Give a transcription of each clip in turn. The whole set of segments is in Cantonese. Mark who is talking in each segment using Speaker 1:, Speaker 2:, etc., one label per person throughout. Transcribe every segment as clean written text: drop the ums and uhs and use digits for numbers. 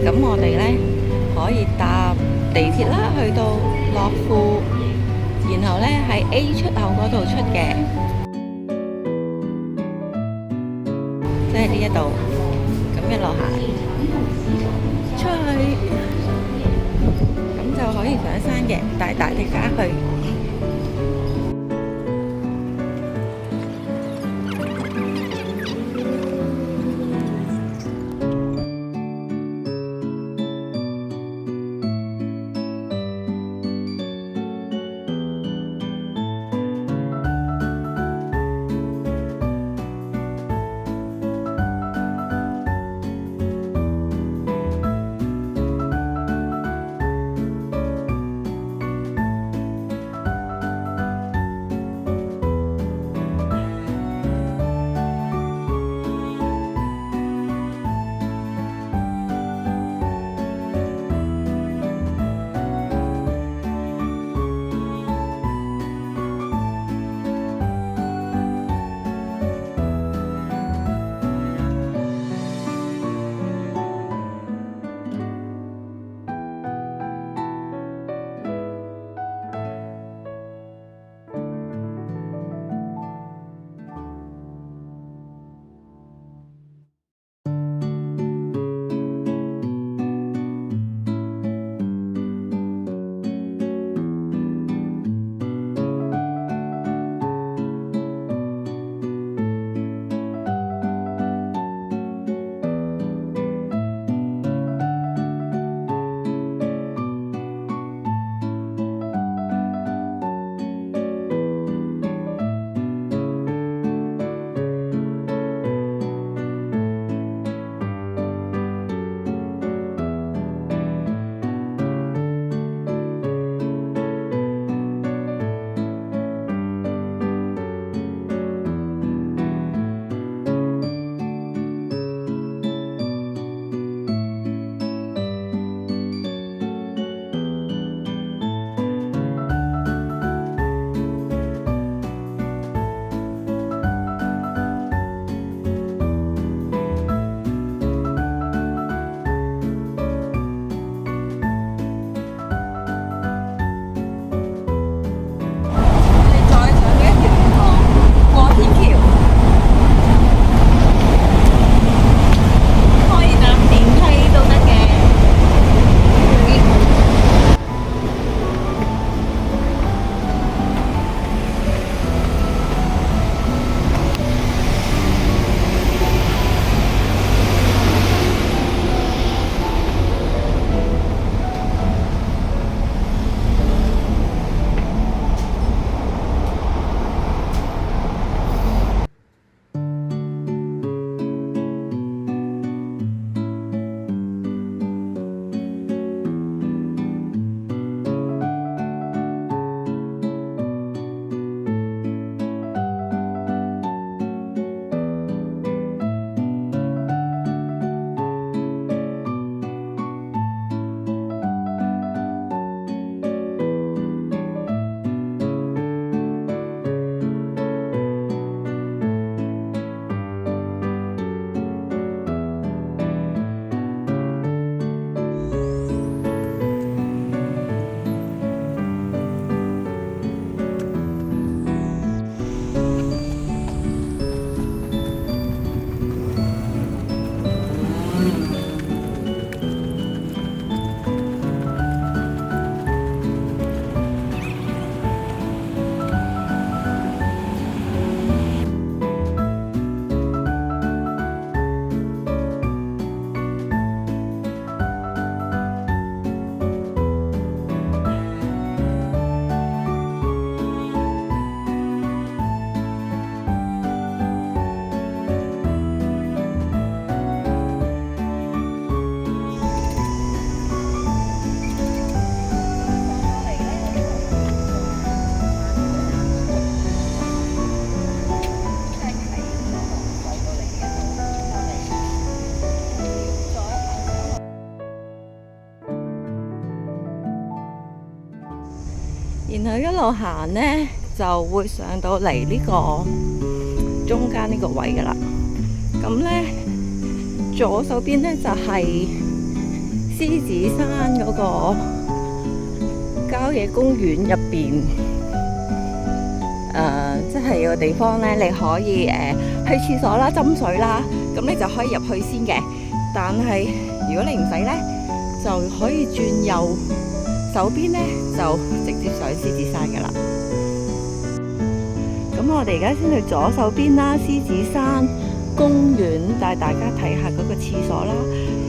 Speaker 1: 咁我哋呢可以搭地鐵啦，去到樂富，然後呢喺 A 出口嗰度出嘅，即係呢一度，咁一路行出去，咁就可以上山嘅，帶大家去。然後一路行呢，就會上到嚟呢個中間呢個位噶啦。咁呢，左手邊呢，就係獅子山嗰個郊野公園入邊，即係有個地方咧，你可以去廁所啦、斟水啦，咁你就可以入去先嘅。但係如果你唔使咧，就可以轉右手邊咧，就直接上獅子山噶啦。咁我哋而家先去左手邊啦，獅子山公園，帶大家睇下嗰個廁所啦，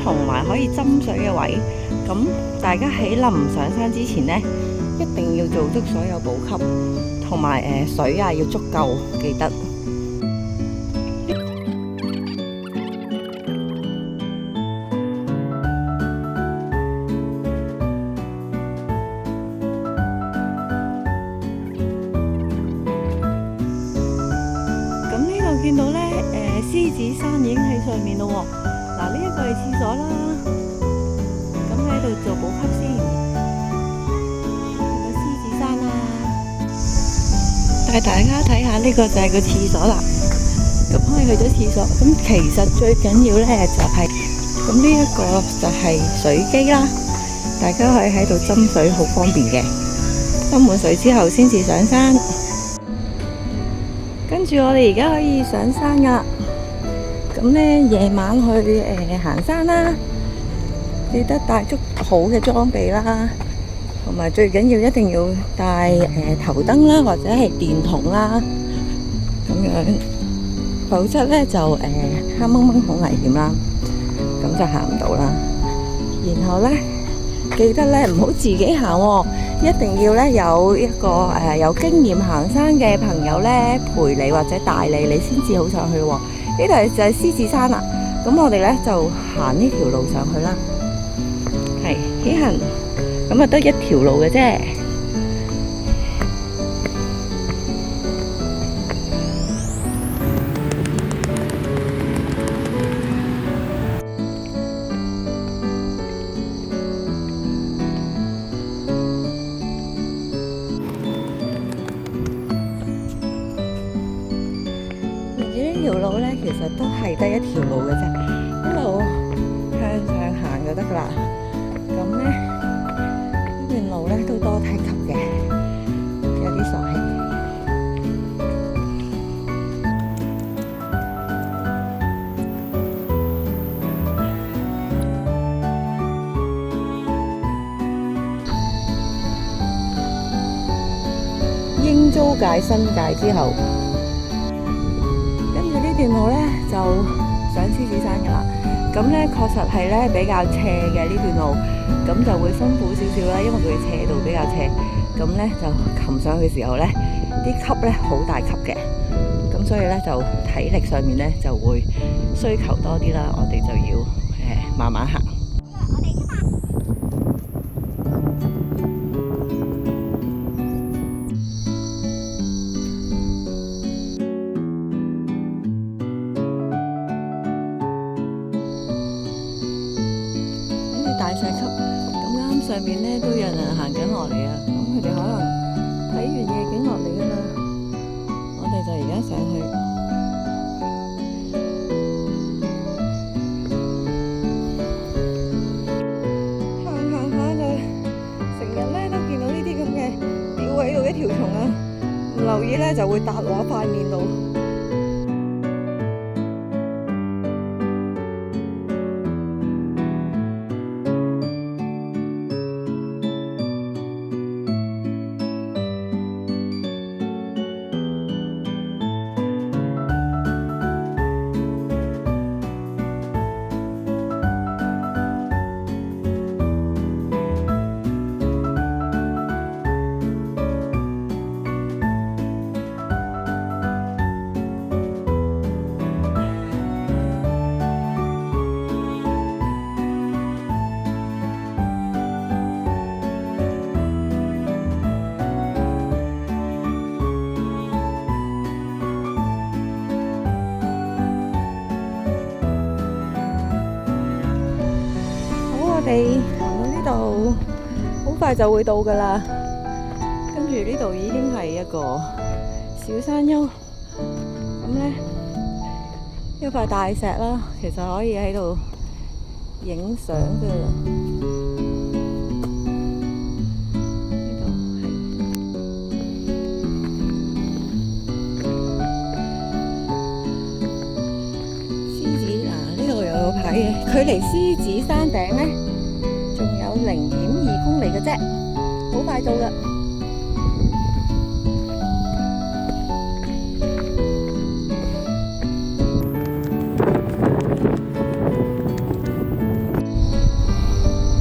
Speaker 1: 同埋可以斟水嘅位。咁大家喺臨上山之前呢，一定要做足所有補給，同埋水啊要足夠，記得。見到咧，獅子山已經喺上面咯喎。嗱，呢一個係廁所啦，咁喺度做補給先。個獅子山啦，帶大家睇下呢個就係個廁所啦。咁我哋去咗廁所，咁其實最緊要咧就係，咁呢一個就係水機啦，大家可以喺度斟水，好方便嘅。斟滿水之後先至上山。跟住我哋而家可以上山噶啦，咁呢夜晚去行山啦，記得帶足好嘅裝備啦，同埋最緊要一定要帶頭燈啦，或者係電筒啦，咁樣，否則呢就黑掹掹好危險啦，咁就行唔到啦。然後呢，記得呢唔好自己行喎。一定要咧有一個有經驗行山嘅朋友咧陪你或者帶你，你先至好上去喎。呢度就係獅子山啦，咁我哋咧就行呢條路上去啦。係起行，咁啊得一條路嘅啫。呢條路咧，其實都係得一條路嘅啫，一路向上行就得噶啦。咁咧呢段路咧都多梯級嘅，有啲傻氣。英租界新界之後。呢段路咧就上獅子山噶啦，咁咧確實係咧比較斜嘅呢段路，咁就會辛苦少少啦，因為佢斜度比較斜，咁咧就擒上去嘅時候咧，啲級咧好大級嘅，咁所以咧就體力上面咧就會需求多啲啦，我哋就要慢慢行。大石級咁啱上面咧都有人行緊落嚟啊！咁佢哋可能睇完夜景落嚟噶啦，我哋就而家上去行下就成日咧都見到呢啲咁嘅吊喺度嘅條蟲啊，唔留意咧就會搭落塊面度。我哋行到呢度，好快就會到噶啦。跟住呢度已經係一個小山丘，咁咧一塊大石啦，其實可以喺度影相嘅。係距離獅子山頂呢，仲有0.2公里嘅啫，好快到㗎。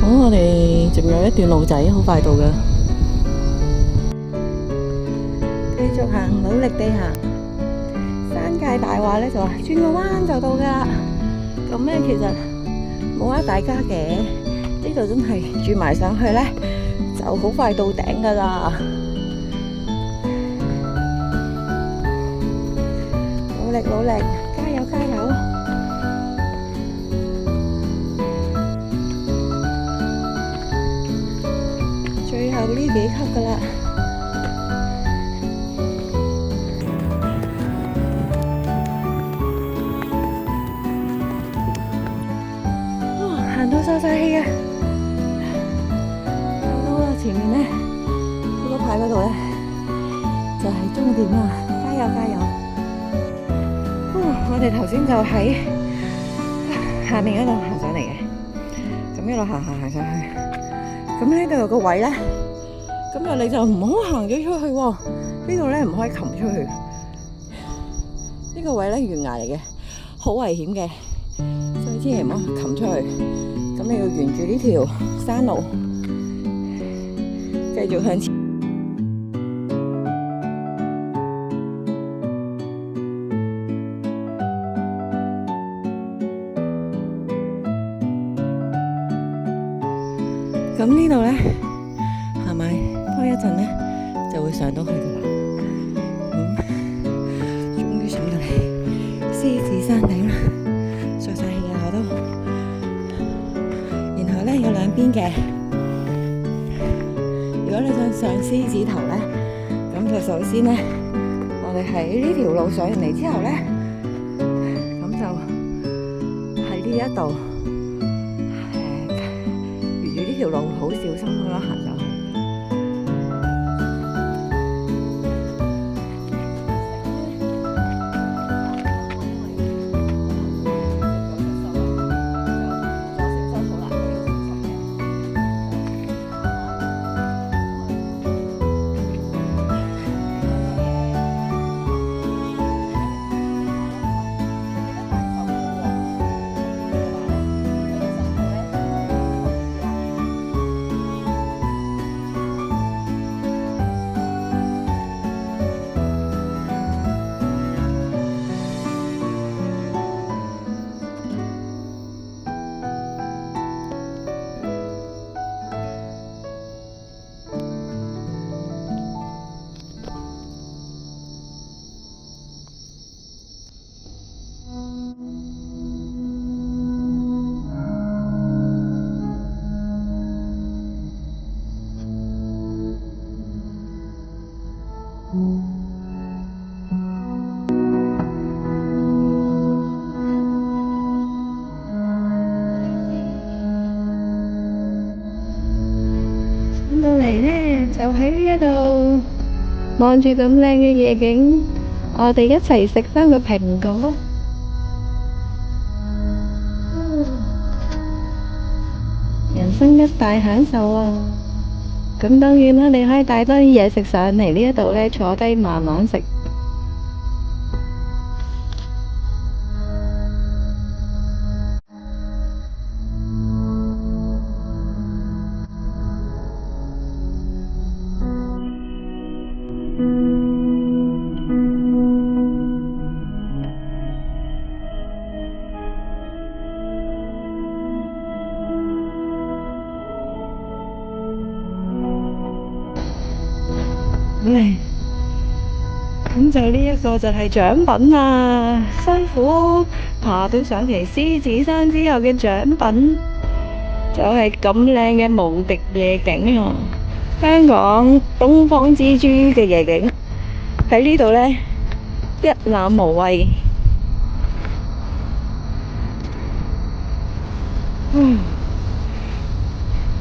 Speaker 1: 好，我哋仲有一段路仔，好快到㗎。繼續行，努力地行。山界大話咧就話轉個彎就到㗎啦。咁咧其實冇呃大家嘅，呢度真係轉埋上去咧就好快到頂㗎啦。努力努力，加油加油！最後呢幾級㗎啦。行到收晒氣啊！到啦，前面咧嗰個牌嗰度咧就係終點啦！加油加油！我哋頭先就喺下面嗰度行上嚟嘅，咁一路行上去。咁呢度有個位咧，咁啊你就唔好行咗出去喎。呢度咧唔可以擒出去。呢個位咧懸崖嚟嘅，好危險嘅，所以千祈唔好擒出去。咁你要沿住呢條山路繼續向前。咁呢度咧，係咪多一陣咧就會上到去噶啦？終於上到嚟獅子山頂啦，上晒氣啊我都。然後咧有兩邊嘅，如果你想上獅子頭咧，咁就首先咧，我哋喺呢條路上嚟之後咧，咁就喺呢一度。呢條路好小心咁樣行上去。到嚟呢，就喺呢一度望住咁靚嘅夜景，我哋一齊食翻個蘋果。人生一大享受啊！咁當然啦，你可以帶多啲嘢食上嚟呢一度呢，坐低慢慢食。咁就呢一個就係獎品啦，辛苦爬到上嚟獅子山之後嘅獎品，就係咁靚嘅無敵夜景啊！香港東方之珠嘅夜景喺呢度呢，一覽無遺。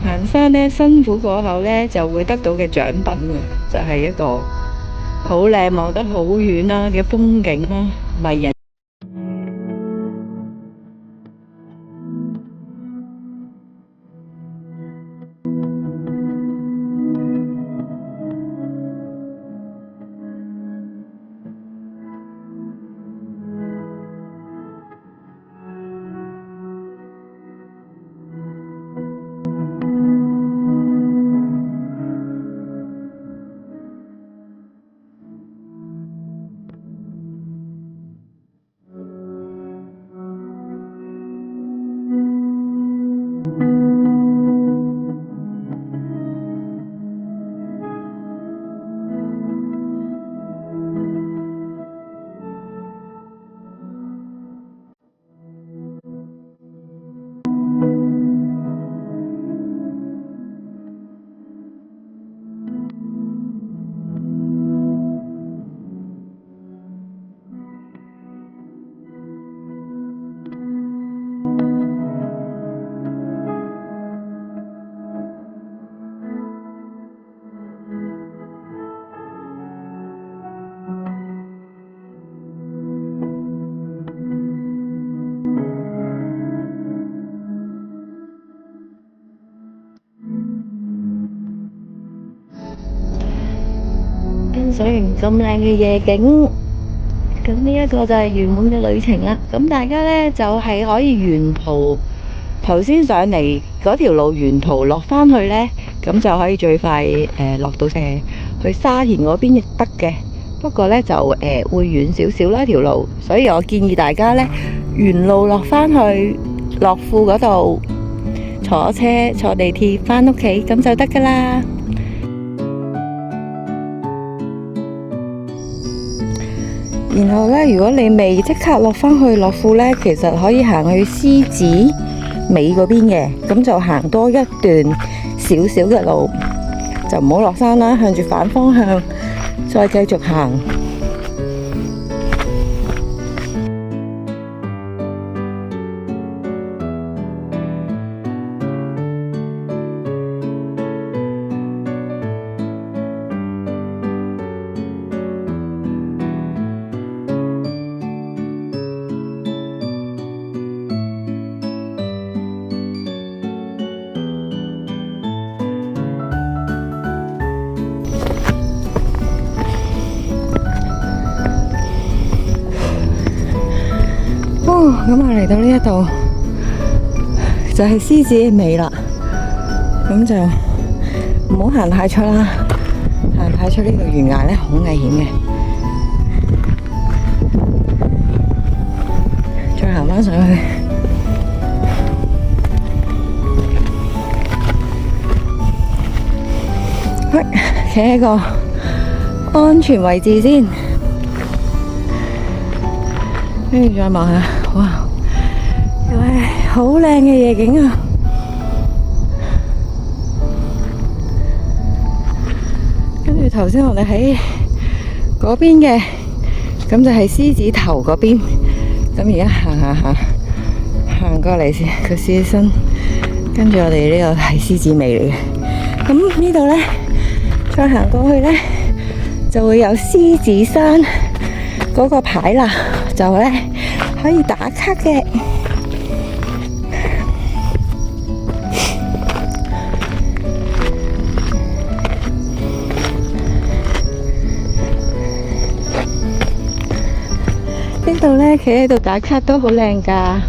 Speaker 1: 行山呢，辛苦過後呢，就會得到嘅獎品嘅，就係一個好靚望得好遠啦嘅風景啦，迷人。所以咁靚嘅夜景。咁呢一個就係圓滿嘅旅程啦。咁大家呢，就係可以沿途頭先上嚟嗰條路沿途落返去呢，咁就可以最快落到去沙田嗰邊亦得嘅。不過呢，就會遠少少啦條路，所以我建議大家呢，沿路落返去樂富嗰度坐地鐵返屋企咁就得㗎啦。然後呢，如果你未即刻落返去樂富呢，其實可以行去獅子尾嗰邊嘅，咁就行多一段少少嘅路，就唔好落山啦，向住反方向再繼續行。咁啊，嚟到呢一度就係獅子尾啦，咁就唔好行太出啦，行太出呢度懸崖咧好危險嘅。再行翻上去，企喺個安全位置先，跟住再望下。哇！又係好靚嘅夜景啊！跟住頭先我哋喺嗰邊嘅，咁就係獅子頭嗰邊。咁而家行過嚟先，個獅子身，跟住我哋呢個係獅子尾嚟嘅。咁呢度呢，再行過去呢，就會有獅子山嗰個牌啦，就呢。可以打卡嘅，呢度呢，企喺度打卡都好靚㗎。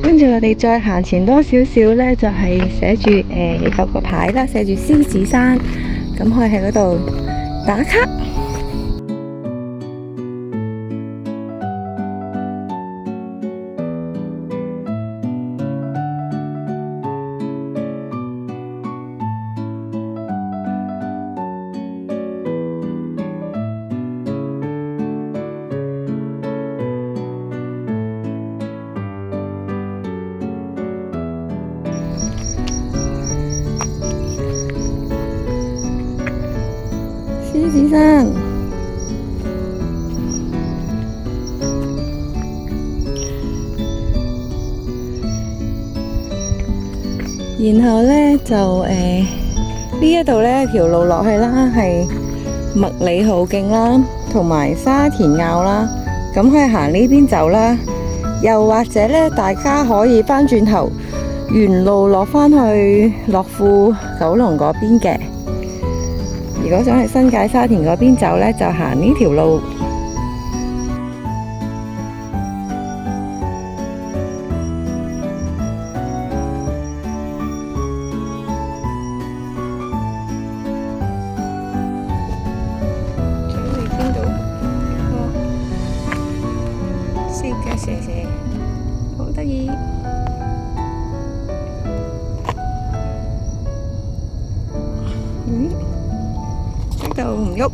Speaker 1: 跟住我哋再行前多少少呢，就係寫住有個牌啦，寫住獅子山，咁可以喺嗰度打卡。獅子山，然後呢，就呢一度呢條路落去啦，係麥理浩徑啦，同埋沙田坳啦，咁可以行呢邊走啦。又或者呢，大家可以返轉頭沿路落返去樂富九龍嗰邊嘅。如果想去新界沙田嗰邊走呢，就行呢條路。仲未見到四腳蛇蛇，好得意。呢度唔喐。